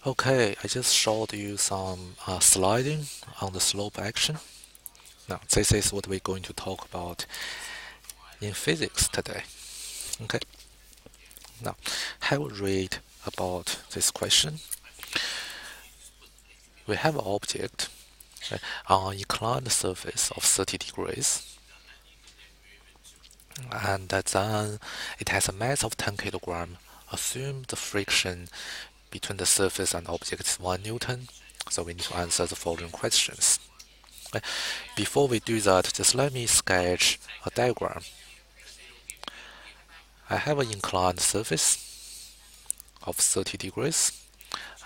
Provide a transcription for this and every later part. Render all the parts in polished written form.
Okay, I just showed you some sliding on the slope action. Now, this is what we're going to talk about in physics today. Okay, now, have a read about this question. We have an object on an inclined surface of 30 degrees, and then it has a mass of 10 kilogram. Assume the friction between the surface and object is 1 Newton. So we need to answer the following questions. Before we do that, just let me sketch a diagram. I have an inclined surface of 30 degrees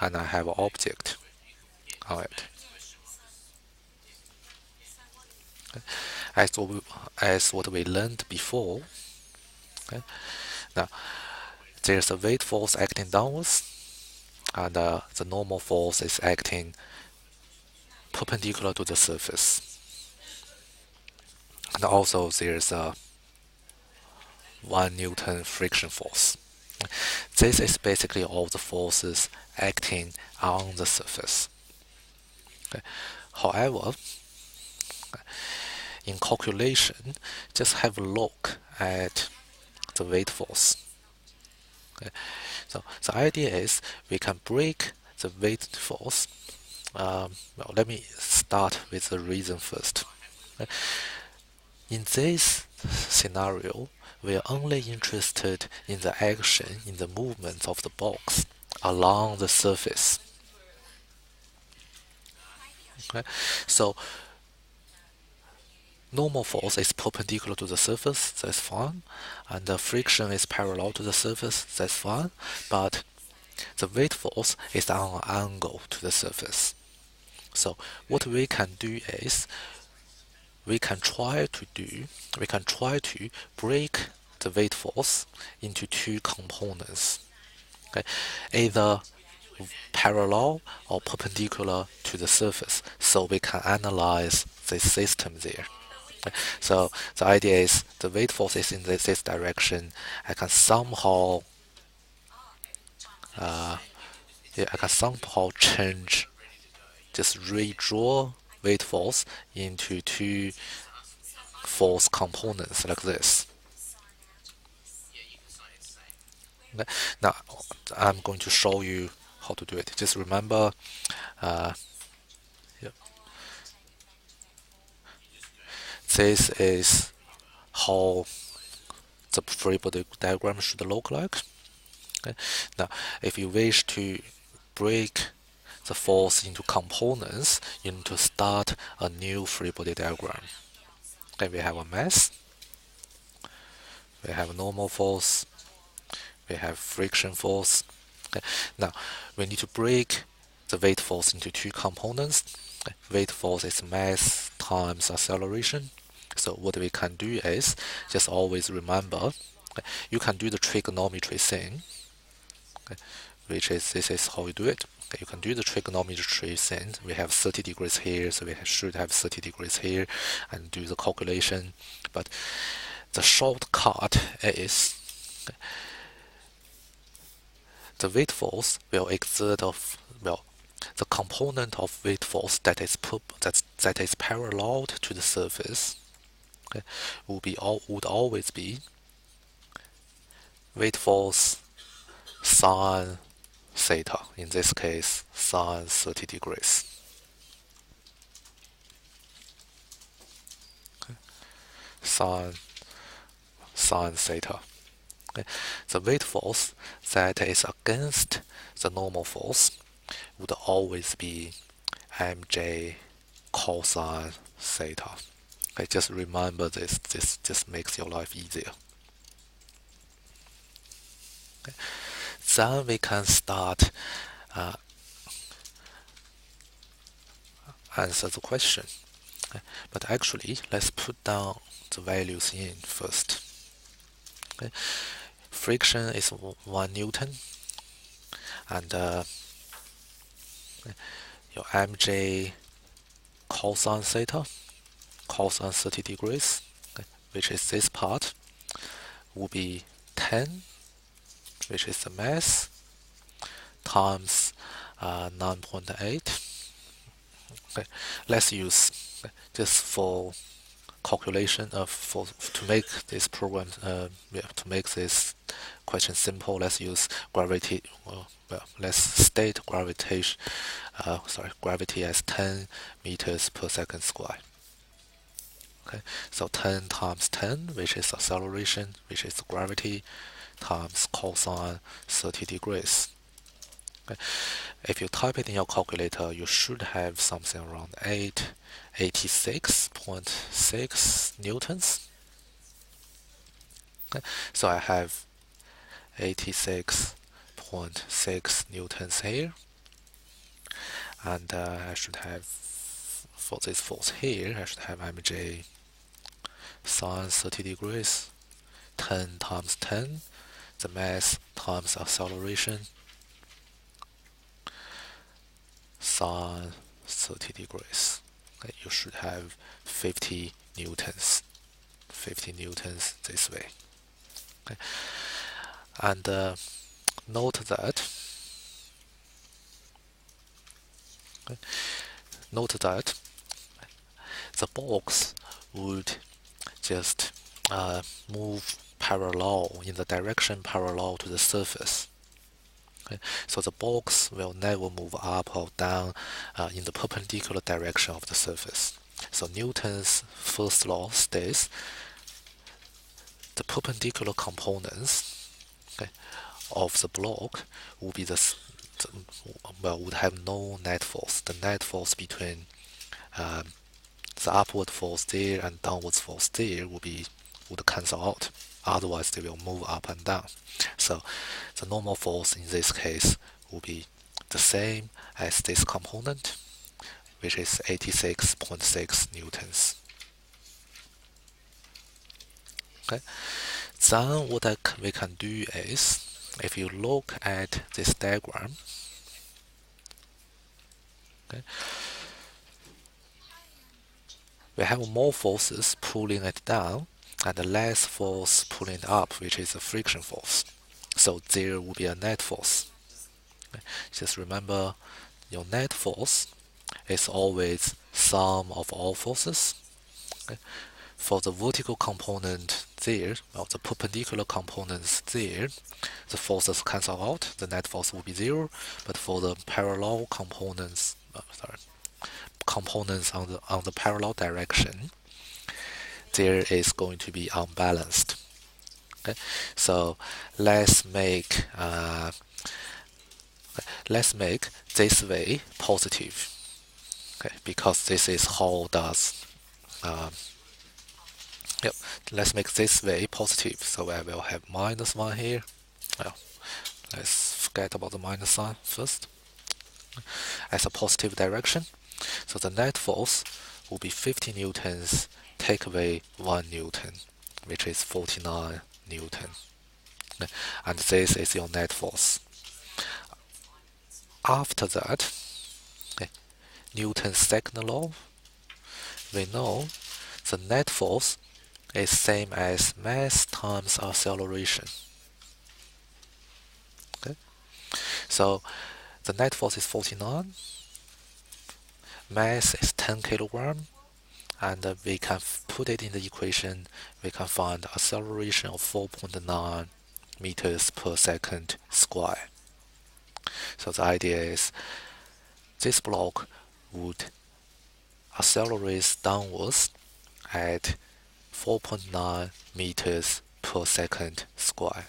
and I have an object on it. As what we learned before, okay? Now there's a weight force acting downwards and the normal force is acting perpendicular to the surface. And also there's a 1 Newton friction force. This is basically all the forces acting on the surface. Okay. However, in calculation, just have a look at the weight force. Okay. So the idea is we can break the weight force. Well, let me start with the reason first. Okay. In this scenario, we are only interested in the action, in the movement of the box along the surface. Okay. So normal force is perpendicular to the surface, that's fine, and the friction is parallel to the surface, that's fine, but the weight force is on an angle to the surface. So what we can do is we can try to break the weight force into two components, okay? Either parallel or perpendicular to the surface, so we can analyze the system there. So the idea is the weight force is in this direction. I can somehow change, just redraw weight force into two force components like this. Okay. Now I'm going to show you how to do it. Just remember, uh, yeah, this is how the free body diagram should look like. Okay. Now, if you wish to break the force into components, you need to start a new free body diagram. Okay, we have a mass, we have normal force, we have friction force. Okay. Now, we need to break the weight force into two components. Okay. Weight force is mass times acceleration. So what we can do is just always remember, okay, you can do the trigonometry thing, okay, which is this is how we do it. Okay, you can do the trigonometry thing. We have 30 degrees here, so we should have 30 degrees here, and do the calculation. But the shortcut is, okay, the weight force will exert of, well, the component of weight force that is parallel to the surface, okay, would always be weight force sine theta. In this case, sine 30 degrees. Okay. Sine theta. Okay. The weight force that is against the normal force would always be mj cosine theta. Okay, just remember this. This just makes your life easier. Okay. Then we can start answer the question. Okay. But actually, let's put down the values in first. Okay. Friction is 1 Newton, and your mj cosine theta, cosine 30 degrees, okay, which is this part, will be 10, which is the mass, times 9.8. Okay, let's use just for calculation of for to make this program to make this question simple. Let's use gravity. Well, let's state gravity as 10 meters per second square. Okay, so 10 times 10, which is acceleration, which is gravity, times cosine 30 degrees. Okay. If you type it in your calculator, you should have something around 86.6 newtons. Okay. So I have 86.6 newtons here, and I should have, for this force here, I should have mj sine 30 degrees, 10 times 10, the mass times acceleration, sine 30 degrees. Okay, you should have 50 newtons. 50 newtons this way. Okay. And note that the box would just move parallel in the direction parallel to the surface. Okay. So the box will never move up or down in the perpendicular direction of the surface. So Newton's first law states the perpendicular components, okay, of the block will be would have no net force. The net force between the upward force there and downward force there would cancel out. Otherwise, they will move up and down. So the normal force in this case will be the same as this component, which is 86.6 newtons. Okay. Then what we can do is, if you look at this diagram, okay, we have more forces pulling it down and less force pulling it up, which is a friction force. So there will be a net force. Okay. Just remember, your net force is always sum of all forces. Okay. For the vertical component there, or the perpendicular components there, the forces cancel out, the net force will be 0. But for the parallel components, components on the parallel direction, there is going to be unbalanced. Okay, so let's make this way positive. Okay, because this is how does. Yep, let's make this way positive. So I will have -1 here. Well, let's forget about the minus sign first. As a positive direction. So the net force will be 50 newtons, take away 1 newton, which is 49 newton. And this is your net force. After that, Newton's second law, we know the net force is same as mass times acceleration. Okay, so the net force is 49, mass is 10 kilogram, and we can put it in the equation. We can find acceleration of 4.9 meters per second square. So the idea is this block would accelerate downwards at 4.9 meters per second square.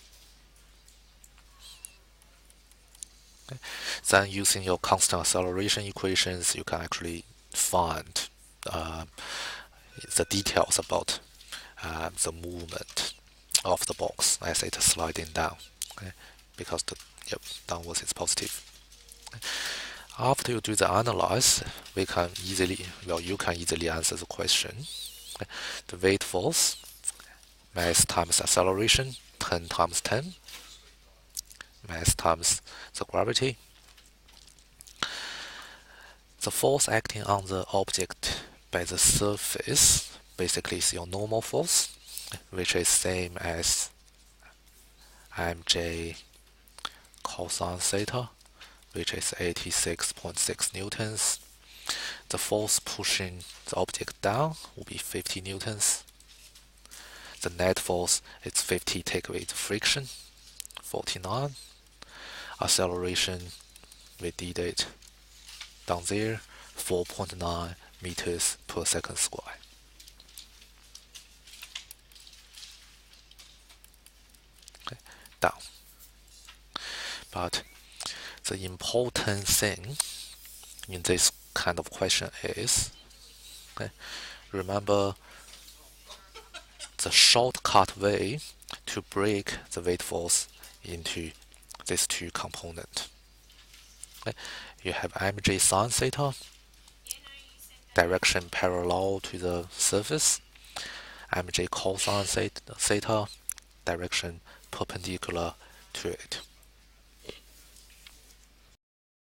Okay. Then using your constant acceleration equations, you can actually find the details about the movement of the box as it is sliding down. Okay. Because the downwards is positive. Okay. After you do the analyze, you can easily answer the question. Okay. The weight force, mass times acceleration, 10 times 10, mass times the gravity. The force acting on the object by the surface basically is your normal force, which is same as mj cosine theta which is 86.6 newtons. The force pushing the object down will be 50 newtons. The net force is 50 take away the friction, 49. Acceleration, we did it down there, 4.9 meters per second square. Okay, down. But the important thing in this kind of question is, okay, remember the shortcut way to break the weight force into these two components. Okay, you have mg sine theta, direction parallel to the surface, mg cosine theta, direction perpendicular to it.